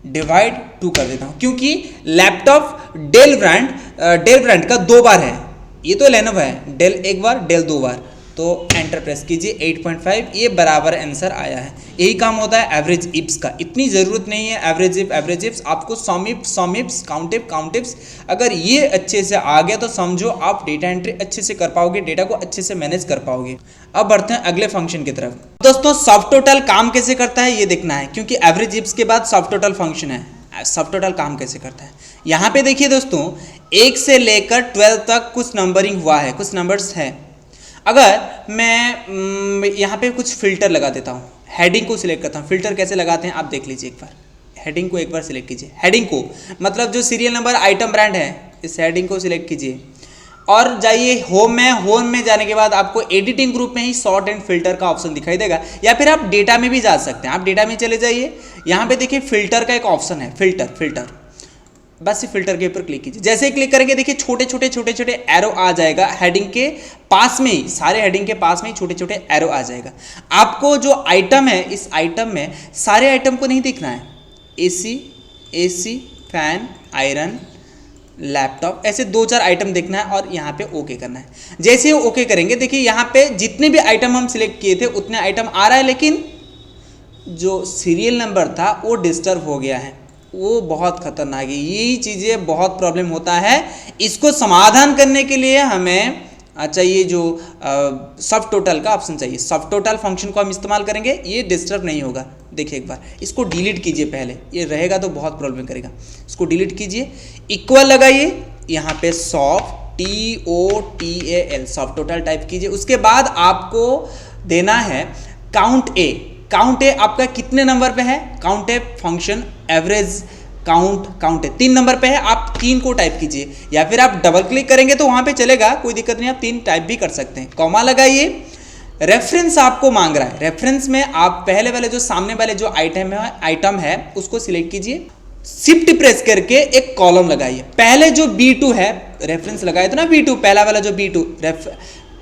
डिवाइड 2 कर देता हूं, क्योंकि लैपटॉप डेल ब्रांड का 2 बार है, ये तो लेनोवो है, डेल 1 बार डेल 2 बार, तो एंटर प्रेस कीजिए, 8.5 ये बराबर आंसर आया है। यही काम होता है एवरेज इफ्स का। इतनी ज़रूरत नहीं है एवरेज इफ्स, आपको सम इफ्स काउंट इफ्स अगर ये अच्छे से आ गया तो समझो आप डेटा एंट्री अच्छे से कर पाओगे, डेटा को अच्छे से मैनेज कर पाओगे। अब बढ़ते हैं अगले फंक्शन की तरफ। दोस्तों सब टोटल काम कैसे करता है ये देखना है, क्योंकि एवरेज इफ्स के बाद सब टोटल फंक्शन है। सब टोटल काम कैसे करता है, यहाँ पे देखिए दोस्तों, 1 से लेकर 12 तक कुछ नंबरिंग हुआ है, कुछ नंबर्स है। अगर मैं यहाँ पे कुछ फिल्टर लगा देता हूँ, हेडिंग को सिलेक्ट करता हूँ, फिल्टर कैसे लगाते हैं आप देख लीजिए एक बार। हेडिंग को एक बार सिलेक्ट कीजिए, हेडिंग को मतलब जो सीरियल नंबर आइटम ब्रांड है इस हेडिंग को सिलेक्ट कीजिए और जाइए होम में। होम में जाने के बाद आपको एडिटिंग ग्रुप में ही सॉर्ट एंड फिल्टर का ऑप्शन दिखाई देगा, या फिर आप डेटा में भी जा सकते हैं। आप डेटा में चले जाइए, यहाँ पे देखिए फिल्टर का एक ऑप्शन है, फिल्टर, बस ये फिल्टर के ऊपर क्लिक कीजिए। जैसे ही क्लिक करेंगे देखिए छोटे छोटे एरो आ जाएगा, हेडिंग के पास में ही, सारे हेडिंग के पास में ही छोटे छोटे एरो आ जाएगा। आपको जो आइटम है इस आइटम में सारे आइटम को नहीं दिखना है, एसी फैन आयरन लैपटॉप ऐसे 2-4 आइटम देखना है और यहाँ पे ओके करना है। जैसे ही ओके करेंगे देखिए यहाँ पे जितने भी आइटम हम सिलेक्ट किए थे उतने आइटम आ रहा है, लेकिन जो सीरियल नंबर था वो डिस्टर्ब हो गया है, वो बहुत खतरनाक है। यही चीज़ें बहुत प्रॉब्लम होता है। इसको समाधान करने के लिए हमें चाहिए जो सब टोटल का ऑप्शन चाहिए। सब टोटल फंक्शन को हम इस्तेमाल करेंगे, ये डिस्टर्ब नहीं होगा। देखिए एक बार इसको डिलीट कीजिए, पहले ये रहेगा तो बहुत प्रॉब्लम करेगा। इसको डिलीट कीजिए, इक्वल लगाइए, यहाँ पे soft TOTAL soft total type कीजिए। उसके बाद आपको देना है काउंट ए। काउंट ए आपका कितने नंबर पे है, count a function average count है 3 नंबर पे है, आप 3 को टाइप कीजिए, या फिर आप डबल क्लिक करेंगे तो वहां पे चलेगा, कोई दिक्कत नहीं, आप 3 टाइप भी कर सकते हैं। कॉमा लगाइए, रेफरेंस आपको मांग रहा है। रेफरेंस में आप पहले वाले जो सामने वाले जो आइटम है उसको सिलेक्ट कीजिए, शिफ्ट प्रेस करके एक कॉलम लगाइए। पहले जो B2 है, रेफरेंस लगाए तो ना B2, पहला वाला जो B2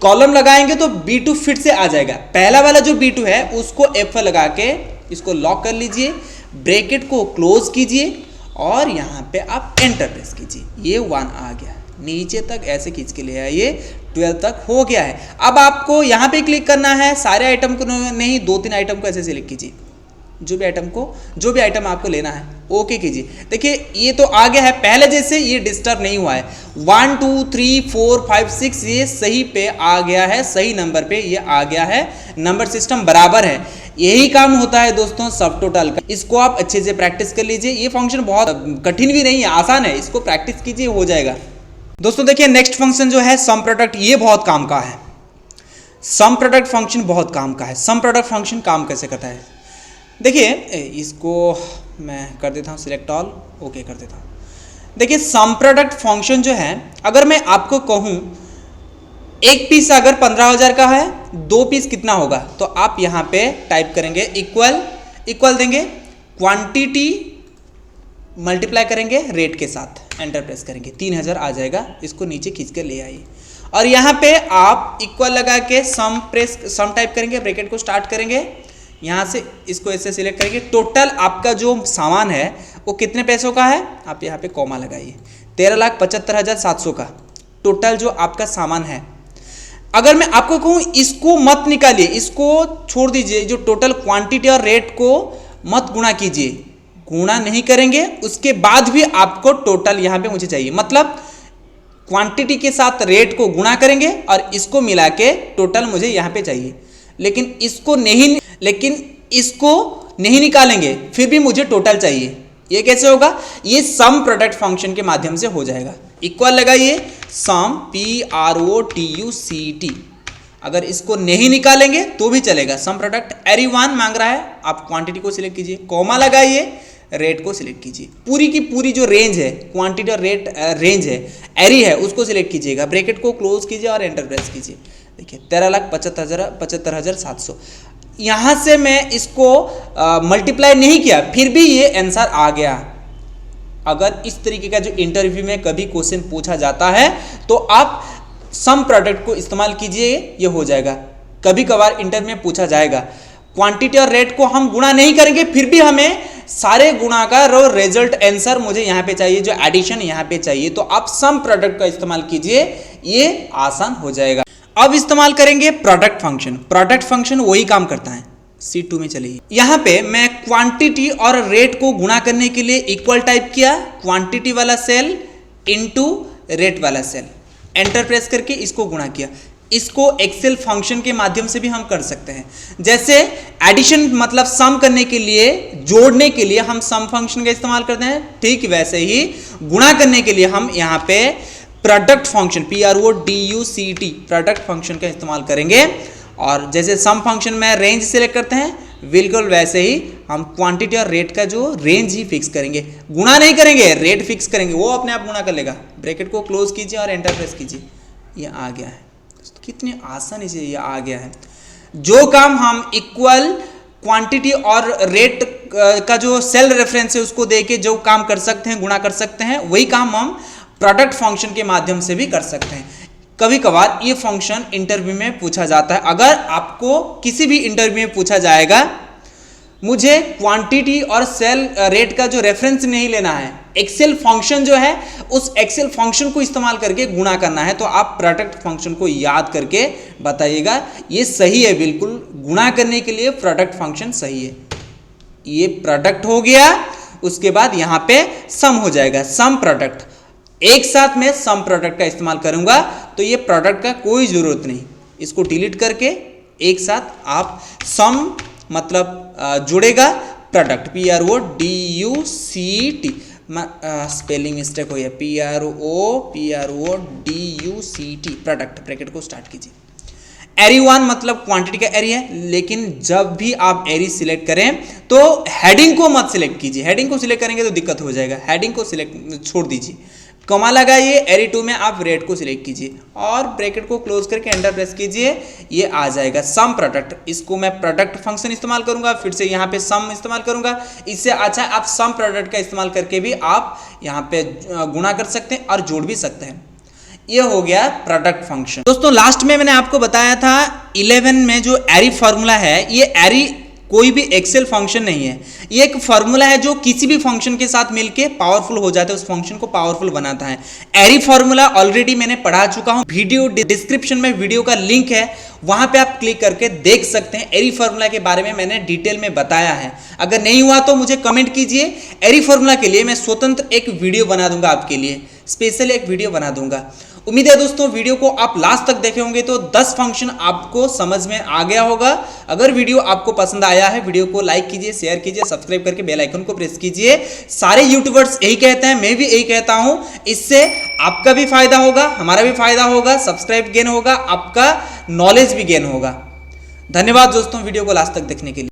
कॉलम लगाएंगे तो B2 फिर से आ जाएगा। पहला वाला जो B2 है उसको F लगा के इसको लॉक कर लीजिए, ब्रैकेट को क्लोज कीजिए और यहाँ पे आप एंटर प्रेस कीजिए। ये 1 आ गया, नीचे तक ऐसे खींच के ले आइए, 12 तक हो गया है। अब आपको यहाँ पे क्लिक करना है, सारे आइटम को नहीं, 2-3 आइटम को ऐसे सिलेक्ट कीजिए, जो भी आइटम आपको लेना है ओके कीजिए। देखिए ये तो आ गया है, पहले जैसे ये डिस्टर्ब नहीं हुआ है। 1 2 3 4 5 6 ये सही पे आ गया है, सही नंबर पे ये आ गया है, नंबर सिस्टम बराबर है। यही काम होता है दोस्तों सब टोटल का। इसको आप अच्छे से प्रैक्टिस कर लीजिए। ये फंक्शन बहुत कठिन भी नहीं है, आसान है, इसको प्रैक्टिस कीजिए, हो जाएगा। दोस्तों देखिए नेक्स्ट फंक्शन जो है सम प्रोडक्ट, ये बहुत काम का है। सम प्रोडक्ट फंक्शन बहुत काम का है। सम प्रोडक्ट फंक्शन काम कैसे करता है देखिए, इसको मैं कर देता हूँ सिलेक्ट ऑल, ओके कर देता हूँ। देखिए सम प्रोडक्ट फंक्शन जो है, अगर मैं आपको कहूँ एक पीस अगर 15,000 का है, 2 पीस कितना होगा, तो आप यहाँ पे टाइप करेंगे इक्वल देंगे, क्वांटिटी मल्टीप्लाई करेंगे रेट के साथ, एंटर प्रेस करेंगे, 3000 आ जाएगा। इसको नीचे खींच के ले आइए और यहाँ पे आप इक्वल लगा के सम टाइप करेंगे, ब्रैकेट को स्टार्ट करेंगे, यहाँ से इसको ऐसे सिलेक्ट करेंगे। टोटल आपका जो सामान है वो कितने पैसों का है, आप यहाँ पे कॉमा लगाइए, 13,75,700 का टोटल जो आपका सामान है। अगर मैं आपको कहूँ इसको मत निकालिए, इसको छोड़ दीजिए, जो टोटल क्वांटिटी और रेट को मत गुणा कीजिए, गुणा नहीं करेंगे, उसके बाद भी आपको टोटल यहाँ पे मुझे चाहिए, मतलब क्वांटिटी के साथ रेट को गुणा करेंगे और इसको मिला के टोटल मुझे यहाँ पे चाहिए। लेकिन इसको नहीं निकालेंगे, फिर भी मुझे टोटल चाहिए। ये कैसे होगा, ये सम प्रोडक्ट फंक्शन के माध्यम से हो जाएगा। इक्वल लगाइए, सम PRODUCT, अगर इसको नहीं निकालेंगे तो भी चलेगा। सम प्रोडक्ट एरी 1 मांग रहा है, आप क्वांटिटी को सिलेक्ट कीजिए, कॉमा लगाइए, रेट को सिलेक्ट कीजिए, पूरी की पूरी जो रेंज है, क्वांटिटी और रेट रेंज है, एरी है, उसको सिलेक्ट कीजिएगा, ब्रैकेट को क्लोज कीजिए और एंटर प्रेस कीजिए। देखिए 13,75,700। यहाँ से मैं इसको मल्टीप्लाई नहीं किया, फिर भी ये आंसर आ गया। अगर इस तरीके का जो इंटरव्यू में कभी क्वेश्चन पूछा जाता है तो आप सम प्रोडक्ट को इस्तेमाल कीजिए, ये हो जाएगा। कभी कभार इंटरव्यू में पूछा जाएगा, क्वांटिटी और रेट को हम गुणा नहीं करेंगे, फिर भी हमें सारे गुणा का रिजल्ट आंसर मुझे यहाँ पे चाहिए, जो एडिशन यहाँ पे चाहिए, तो आप सम प्रोडक्ट का इस्तेमाल कीजिए, ये आसान हो जाएगा। अब इस्तेमाल करेंगे प्रोडक्ट फंक्शन। प्रोडक्ट फंक्शन वही काम करता है। C2 में चलिए, यहाँ पे मैं क्वांटिटी और रेट को गुणा करने के लिए इक्वल टाइप किया, क्वांटिटी वाला सेल इनटू रेट वाला सेल, एंटर प्रेस करके इसको गुणा किया। इसको एक्सेल फंक्शन के माध्यम से भी हम कर सकते हैं। जैसे एडिशन मतलब सम करने के लिए, जोड़ने के लिए हम सम फंक्शन का इस्तेमाल करते हैं, ठीक वैसे ही गुणा करने के लिए हम यहाँ पे product function PRODUCT product function का इस्तेमाल करेंगे। और जैसे सम फंक्शन में रेंज सेलेक्ट करते हैं, बिल्कुल वैसे ही हम क्वांटिटी और रेट का जो रेंज ही फिक्स करेंगे, गुणा नहीं करेंगे, रेट फिक्स करेंगे, वो अपने आप गुणा कर लेगा। ब्रैकेट को क्लोज कीजिए और एंटर प्रेस कीजिए, ये आ गया है। कितनी आसानी से ये आ गया है। जो काम हम इक्वल क्वांटिटी और रेट का जो सेल रेफरेंस है उसको देके जो काम कर सकते हैं, गुणा कर सकते हैं, वही काम हम प्रोडक्ट फंक्शन के माध्यम से भी कर सकते हैं। कभी कभार ये फंक्शन इंटरव्यू में पूछा जाता है। अगर आपको किसी भी इंटरव्यू में पूछा जाएगा, मुझे क्वांटिटी और सेल रेट का जो रेफरेंस नहीं लेना है, एक्सेल फंक्शन जो है उस एक्सेल फंक्शन को इस्तेमाल करके गुणा करना है, तो आप प्रोडक्ट फंक्शन को याद करके बताइएगा। ये सही है, बिल्कुल गुणा करने के लिए प्रोडक्ट फंक्शन सही है। ये प्रोडक्ट हो गया, उसके बाद यहाँ पे सम हो जाएगा, सम प्रोडक्ट। एक साथ में सम प्रोडक्ट का इस्तेमाल करूंगा तो ये प्रोडक्ट का कोई जरूरत नहीं, इसको डिलीट करके एक साथ आप सम मतलब जुड़ेगा प्रोडक्ट, PRODUCT, स्पेलिंग मिस्टेक हो गया, PRODUCT प्रोडक्ट, ब्रैकेट को स्टार्ट कीजिए। एरी 1 मतलब क्वांटिटी का एरी है, लेकिन जब भी आप एरी सिलेक्ट करें तो हेडिंग को मत सिलेक्ट कीजिए। हेडिंग को सिलेक्ट करेंगे तो दिक्कत हो जाएगा, हेडिंग को सिलेक्ट छोड़ दीजिए। कॉमा लगाइए, एरी 2 में आप रेट को सिलेक्ट कीजिए और ब्रैकेट को क्लोज करके एंटर प्रेस कीजिए, ये आ जाएगा सम प्रोडक्ट। इसको मैं प्रोडक्ट फंक्शन इस्तेमाल करूंगा, फिर से यहाँ पे सम इस्तेमाल करूंगा। इससे अच्छा आप सम प्रोडक्ट का इस्तेमाल करके भी आप यहाँ पे गुणा कर सकते हैं और जोड़ भी सकते हैं। ये हो गया प्रोडक्ट फंक्शन। दोस्तों लास्ट में मैंने आपको बताया था 11 में जो एरी फॉर्मूला है, ये एरी कोई भी एक्सेल फंक्शन नहीं है, ये एक फॉर्मूला है जो किसी भी फंक्शन के साथ मिलके पावरफुल हो जाता है, उस फंक्शन को पावरफुल बनाता है। एरी फॉर्मूला ऑलरेडी मैंने पढ़ा चुका हूं, वीडियो डिस्क्रिप्शन में वीडियो का लिंक है, वहां पे आप क्लिक करके देख सकते हैं। एरी फॉर्मूला के बारे में मैंने डिटेल में बताया है। अगर नहीं हुआ तो मुझे कमेंट कीजिए, एरी फॉर्मूला के लिए मैं स्वतंत्र एक वीडियो बना दूंगा, आपके लिए स्पेशल एक वीडियो बना दूंगा। उम्मीद है दोस्तों वीडियो को आप लास्ट तक देखे होंगे तो 10 फंक्शन आपको समझ में आ गया होगा। अगर वीडियो आपको पसंद आया है, वीडियो को लाइक कीजिए, शेयर कीजिए, सब्सक्राइब करके बेल आइकन को प्रेस कीजिए। सारे यूट्यूबर्स यही कहते हैं, मैं भी यही कहता हूं। इससे आपका भी फायदा होगा, हमारा भी फायदा होगा, सब्सक्राइब गेन होगा, आपका नॉलेज भी गेन होगा। धन्यवाद दोस्तों वीडियो को लास्ट तक देखने के लिए।